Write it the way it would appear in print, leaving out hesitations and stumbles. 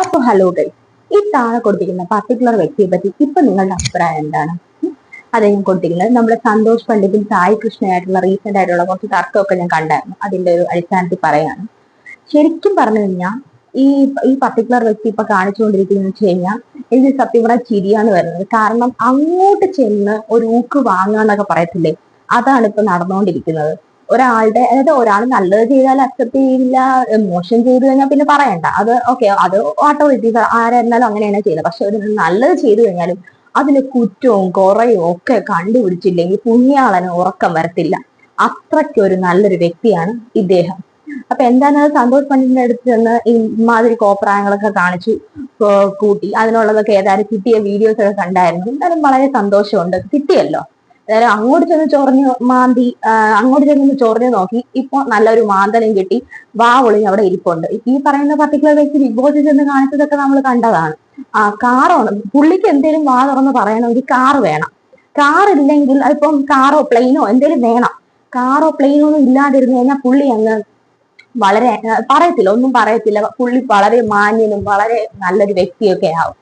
അപ്പൊ hello guys, ഈ താഴെ കൊടുത്തിരിക്കുന്ന പർട്ടിക്കുലർ വ്യക്തിയെ പറ്റി ഇപ്പൊ നിങ്ങളുടെ അഭിപ്രായം എന്താണ്? അത് ഞാൻ കൊടുത്തിരിക്കുന്നത് നമ്മുടെ സന്തോഷ് പണ്ഡിറ്റും സായി കൃഷ്ണയായിട്ടുള്ള റീസെന്റ് ആയിട്ടുള്ള കുറച്ച് തർക്കമൊക്കെ ഞാൻ കണ്ടായിരുന്നു. അതിന്റെ ഒരു അടിസ്ഥാനത്തിൽ പറയാണ്. ശരിക്കും പറഞ്ഞു കഴിഞ്ഞാൽ ഈ ഈ പർട്ടിക്കുലർ വ്യക്തി ഇപ്പൊ കാണിച്ചുകൊണ്ടിരിക്കുന്നത് വെച്ച് കഴിഞ്ഞാൽ എനിക്ക് സത്യം പറഞ്ഞാൽ ചിരിയാണ് വരുന്നത്. കാരണം അങ്ങോട്ട് ചെന്ന് ഒരു ഊക്ക് വാങ്ങുക എന്നൊക്കെ പറയത്തില്ലേ, അതാണ് ഇപ്പൊ നടന്നുകൊണ്ടിരിക്കുന്നത്. ഒരാളുടെ, അതായത് ഒരാൾ നല്ലത് ചെയ്താൽ അക്സെപ്റ്റ് ചെയ്യില്ല, മോശം ചെയ്തു കഴിഞ്ഞാൽ പിന്നെ പറയണ്ട, അത് ഓക്കെ, അത് ഓട്ടോമാറ്റിക് ആരായിരുന്നാലും അങ്ങനെയാണ് ചെയ്യുന്നത്. പക്ഷെ ഒരു നല്ലത് ചെയ്തു കഴിഞ്ഞാലും അതിന് കുറ്റവും കുറയും ഒക്കെ കണ്ടുപിടിച്ചില്ലെങ്കിൽ പുണ്യാളന് ഉറക്കം വരത്തില്ല. അത്രയ്ക്ക് ഒരു നല്ലൊരു വ്യക്തിയാണ് ഇദ്ദേഹം. അപ്പൊ എന്താണെന്ന് സന്തോഷ് പണ്ഡിറ്റിന്റെ അടുത്ത് ചെന്ന് ഇമാതിരി കോപ്രായങ്ങളൊക്കെ കാണിച്ചു കൂട്ടി. അതിനുള്ളതൊക്കെ ഏതായാലും കിട്ടിയ വീഡിയോസ് ഒക്കെ കണ്ടായിരുന്നു. എന്തായാലും വളരെ സന്തോഷമുണ്ട്, കിട്ടിയല്ലോ. അതായത് അങ്ങോട്ട് ചെന്ന് ചൊറിഞ്ഞു മാന്തി, അങ്ങോട്ട് ചെന്ന് ചൊറിഞ്ഞു നോക്കി, ഇപ്പൊ നല്ലൊരു മാന്തലും കിട്ടി, വാ ഒളിഞ്ഞ് അവിടെ ഇരിപ്പുണ്ട്. ഈ പറയുന്ന പർട്ടിക്കുലർ വ്യക്തി ബിഗ് ബോസിൽ ചെന്ന് കാണിച്ചതൊക്കെ നമ്മൾ കണ്ടതാണ്. കാറാണ് പുള്ളിക്ക് എന്തേലും വാ തുറന്ന് പറയണമെങ്കിൽ കാറ് വേണം. കാറില്ലെങ്കിൽ അതിപ്പം കാറോ പ്ലെയിനോ എന്തേലും വേണം. കാറോ പ്ലെയിനോ ഒന്നും ഇല്ലാതിരുന്നു കഴിഞ്ഞാൽ പുള്ളി അങ്ങ് വളരെ പറയത്തില്ല, ഒന്നും പറയത്തില്ല. പുള്ളി വളരെ മാന്യനും വളരെ നല്ലൊരു വ്യക്തിയൊക്കെ ആവും.